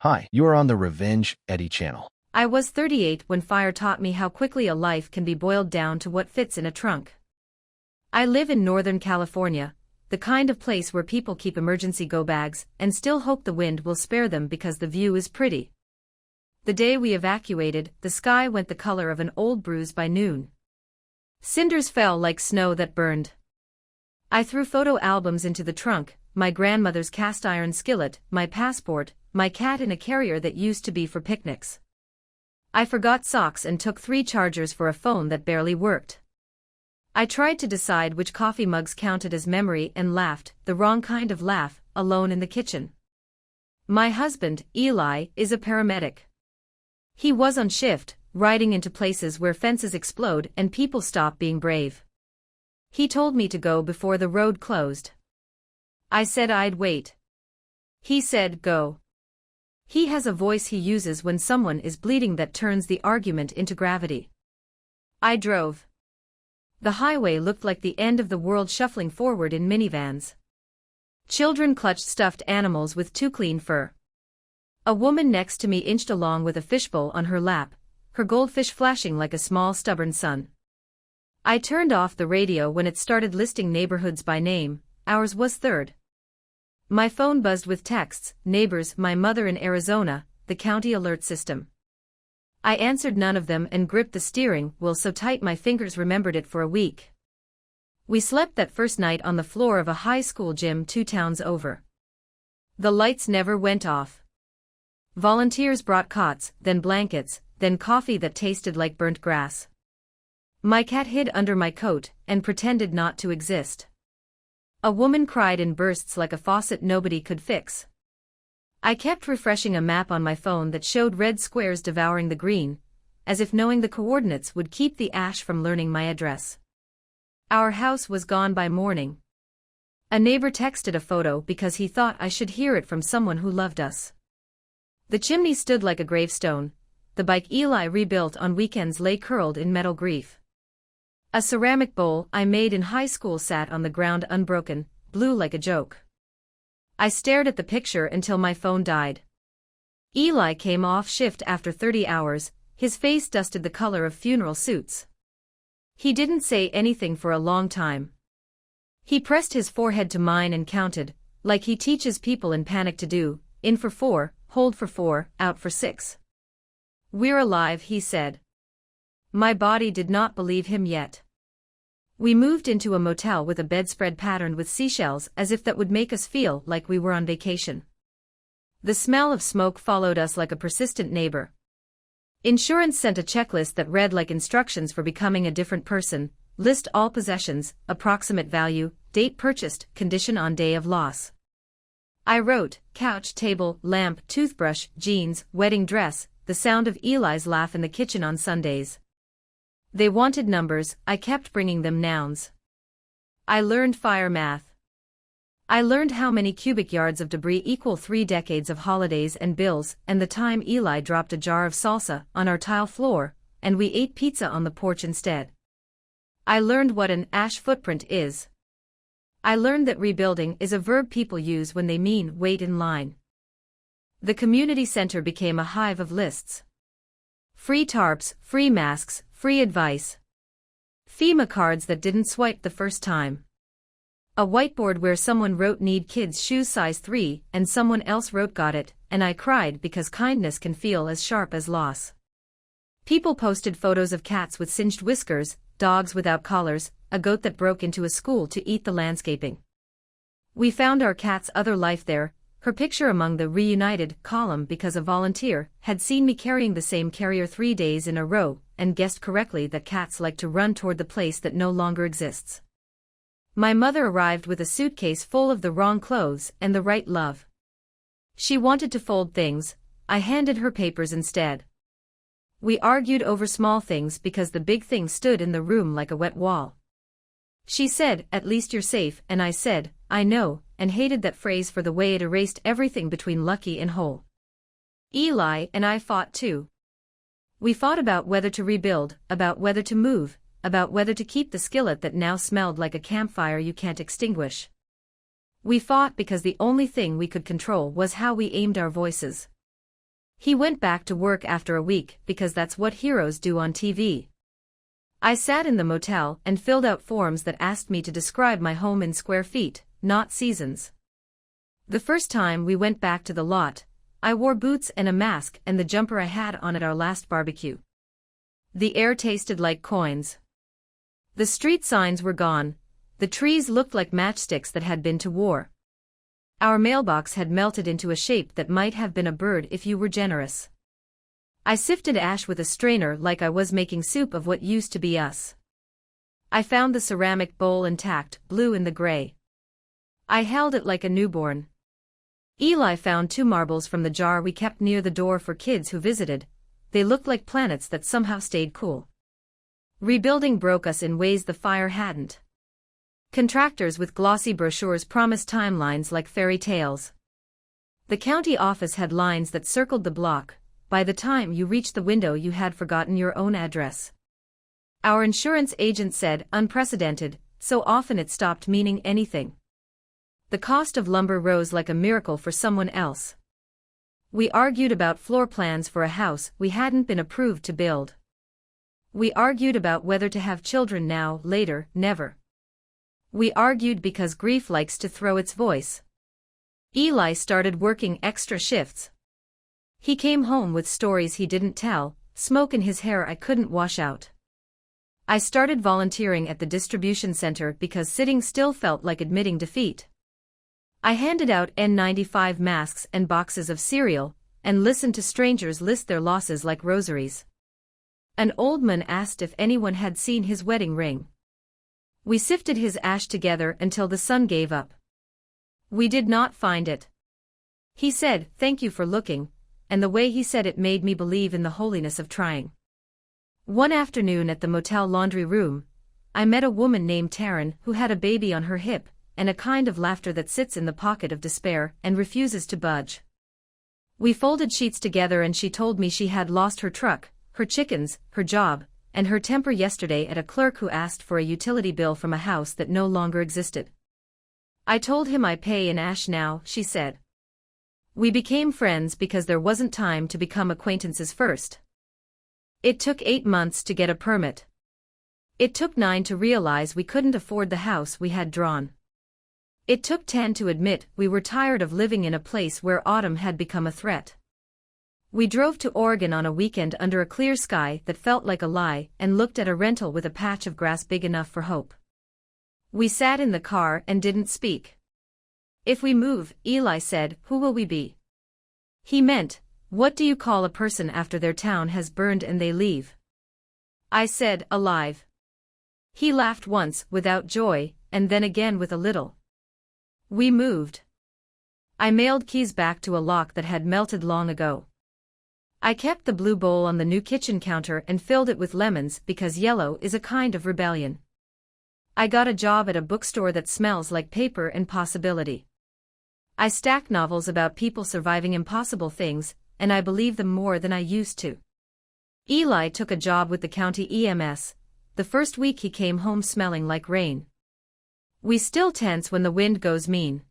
Hi, you are on the Revenge Eddie channel. I was 38 when fire taught me how quickly a life can be boiled down to what fits in a trunk. I live in Northern California, the kind of place where people keep emergency go bags and still hope the wind will spare them because the view is pretty. The day we evacuated, the sky went the color of an old bruise by noon. Cinders fell like snow that burned. I threw photo albums into the trunk, my grandmother's cast iron skillet, my passport, my cat in a carrier that used to be for picnics. I forgot socks and took 3 chargers for a phone that barely worked. I tried to decide which coffee mugs counted as memory and laughed, the wrong kind of laugh, alone in the kitchen. My husband, Eli, is a paramedic. He was on shift, riding into places where fences explode and people stop being brave. He told me to go before the road closed. I said I'd wait. He said, go. He has a voice he uses when someone is bleeding that turns the argument into gravity. I drove. The highway looked like the end of the world shuffling forward in minivans. Children clutched stuffed animals with too clean fur. A woman next to me inched along with a fishbowl on her lap, her goldfish flashing like a small stubborn sun. I turned off the radio when it started listing neighborhoods by name. Ours was third. My phone buzzed with texts, neighbors, my mother in Arizona, the county alert system. I answered none of them and gripped the steering wheel so tight my fingers remembered it for a week. We slept that first night on the floor of a high school gym 2 towns over. The lights never went off. Volunteers brought cots, then blankets, then coffee that tasted like burnt grass. My cat hid under my coat and pretended not to exist. A woman cried in bursts like a faucet nobody could fix. I kept refreshing a map on my phone that showed red squares devouring the green, as if knowing the coordinates would keep the ash from learning my address. Our house was gone by morning. A neighbor texted a photo because he thought I should hear it from someone who loved us. The chimney stood like a gravestone. The bike Eli rebuilt on weekends lay curled in metal grief. A ceramic bowl I made in high school sat on the ground unbroken, blue like a joke. I stared at the picture until my phone died. Eli came off shift after 30 hours, his face dusted the color of funeral suits. He didn't say anything for a long time. He pressed his forehead to mine and counted, like he teaches people in panic to do, in for 4, hold for 4, out for 6. We're alive, he said. My body did not believe him yet. We moved into a motel with a bedspread patterned with seashells as if that would make us feel like we were on vacation. The smell of smoke followed us like a persistent neighbor. Insurance sent a checklist that read like instructions for becoming a different person: list all possessions, approximate value, date purchased, condition on day of loss. I wrote, couch, table, lamp, toothbrush, jeans, wedding dress, the sound of Eli's laugh in the kitchen on Sundays. They wanted numbers, I kept bringing them nouns. I learned fire math. I learned how many cubic yards of debris equal 3 decades of holidays and bills, and the time Eli dropped a jar of salsa on our tile floor, and we ate pizza on the porch instead. I learned what an ash footprint is. I learned that rebuilding is a verb people use when they mean wait in line. The community center became a hive of lists. Free tarps, free masks, free advice. FEMA cards that didn't swipe the first time. A whiteboard where someone wrote need kids shoes size 3 and someone else wrote got it, and I cried because kindness can feel as sharp as loss. People posted photos of cats with singed whiskers, dogs without collars, a goat that broke into a school to eat the landscaping. We found our cat's other life there, her picture among the reunited column because a volunteer had seen me carrying the same carrier 3 days in a row and guessed correctly that cats like to run toward the place that no longer exists. My mother arrived with a suitcase full of the wrong clothes and the right love. She wanted to fold things, I handed her papers instead. We argued over small things because the big thing stood in the room like a wet wall. She said, "At least you're safe," and I said, "I know," and hated that phrase for the way it erased everything between lucky and whole. Eli and I fought too. We fought about whether to rebuild, about whether to move, about whether to keep the skillet that now smelled like a campfire you can't extinguish. We fought because the only thing we could control was how we aimed our voices. He went back to work after a week because that's what heroes do on TV. I sat in the motel and filled out forms that asked me to describe my home in square feet, not seasons. The first time we went back to the lot, I wore boots and a mask and the jumper I had on at our last barbecue. The air tasted like coins. The street signs were gone, the trees looked like matchsticks that had been to war. Our mailbox had melted into a shape that might have been a bird if you were generous. I sifted ash with a strainer like I was making soup of what used to be us. I found the ceramic bowl intact, blue in the gray. I held it like a newborn. Eli found 2 marbles from the jar we kept near the door for kids who visited. They looked like planets that somehow stayed cool. Rebuilding broke us in ways the fire hadn't. Contractors with glossy brochures promised timelines like fairy tales. The county office had lines that circled the block. By the time you reached the window you had forgotten your own address. Our insurance agent said, unprecedented, so often it stopped meaning anything. The cost of lumber rose like a miracle for someone else. We argued about floor plans for a house we hadn't been approved to build. We argued about whether to have children now, later, never. We argued because grief likes to throw its voice. Eli started working extra shifts. He came home with stories he didn't tell, smoke in his hair I couldn't wash out. I started volunteering at the distribution center because sitting still felt like admitting defeat. I handed out N95 masks and boxes of cereal, and listened to strangers list their losses like rosaries. An old man asked if anyone had seen his wedding ring. We sifted his ash together until the sun gave up. We did not find it. He said, "Thank you for looking," and the way he said it made me believe in the holiness of trying. One afternoon at the motel laundry room, I met a woman named Taryn who had a baby on her hip, and a kind of laughter that sits in the pocket of despair and refuses to budge. We folded sheets together and she told me she had lost her truck, her chickens, her job, and her temper yesterday at a clerk who asked for a utility bill from a house that no longer existed. I told him I pay in ash now, she said. We became friends because there wasn't time to become acquaintances first. It took 8 months to get a permit. It took 9 to realize we couldn't afford the house we had drawn. It took 10 to admit we were tired of living in a place where autumn had become a threat. We drove to Oregon on a weekend under a clear sky that felt like a lie and looked at a rental with a patch of grass big enough for hope. We sat in the car and didn't speak. If we move, Eli said, who will we be? He meant, what do you call a person after their town has burned and they leave? I said, alive. He laughed once, without joy, and then again with a little. We moved. I mailed keys back to a lock that had melted long ago. I kept the blue bowl on the new kitchen counter and filled it with lemons because yellow is a kind of rebellion. I got a job at a bookstore that smells like paper and possibility. I stack novels about people surviving impossible things, and I believe them more than I used to. Eli took a job with the county EMS. The first week he came home smelling like rain. We still tense when the wind goes mean.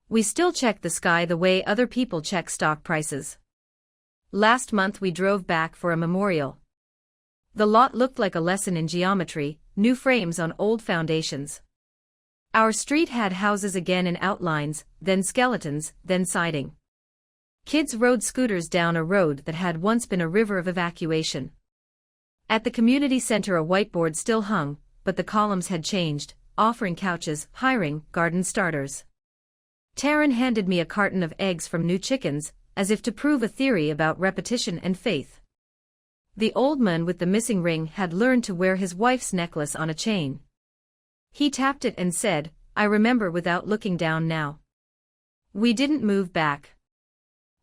We still check the sky the way other people check stock prices. Last month we drove back for a memorial. The lot looked like a lesson in geometry, new frames on old foundations. Our street had houses again in outlines, then skeletons, then siding. Kids rode scooters down a road that had once been a river of evacuation. At the community center a whiteboard still hung, but the columns had changed, offering couches, hiring, garden starters. Taryn handed me a carton of eggs from new chickens, as if to prove a theory about repetition and faith. The old man with the missing ring had learned to wear his wife's necklace on a chain. He tapped it and said, I remember without looking down now. We didn't move back.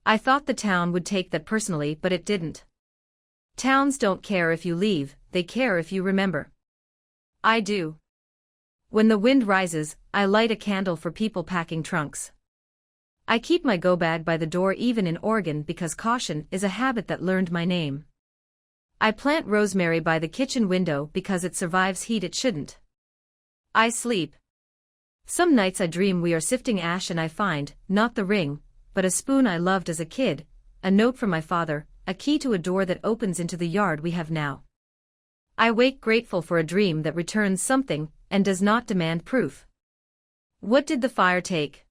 I thought the town would take that personally, but it didn't. Towns don't care if you leave, they care if you remember. I do. When the wind rises, I light a candle for people packing trunks. I keep my go bag by the door even in Oregon because caution is a habit that learned my name. I plant rosemary by the kitchen window because it survives heat it shouldn't. I sleep. Some nights I dream we are sifting ash and I find, not the ring, but a spoon I loved as a kid, a note from my father, a key to a door that opens into the yard we have now. I wake grateful for a dream that returns something, and does not demand proof. What did the fire take?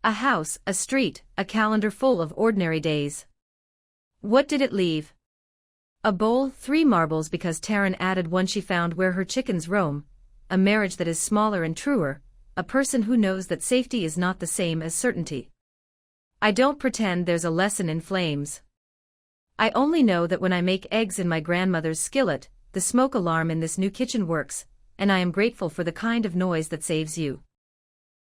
A house, a street, a calendar full of ordinary days. What did it leave? A bowl, 3 marbles because Taryn added one she found where her chickens roam, a marriage that is smaller and truer, a person who knows that safety is not the same as certainty. I don't pretend there's a lesson in flames. I only know that when I make eggs in my grandmother's skillet, the smoke alarm in this new kitchen works, and I am grateful for the kind of noise that saves you.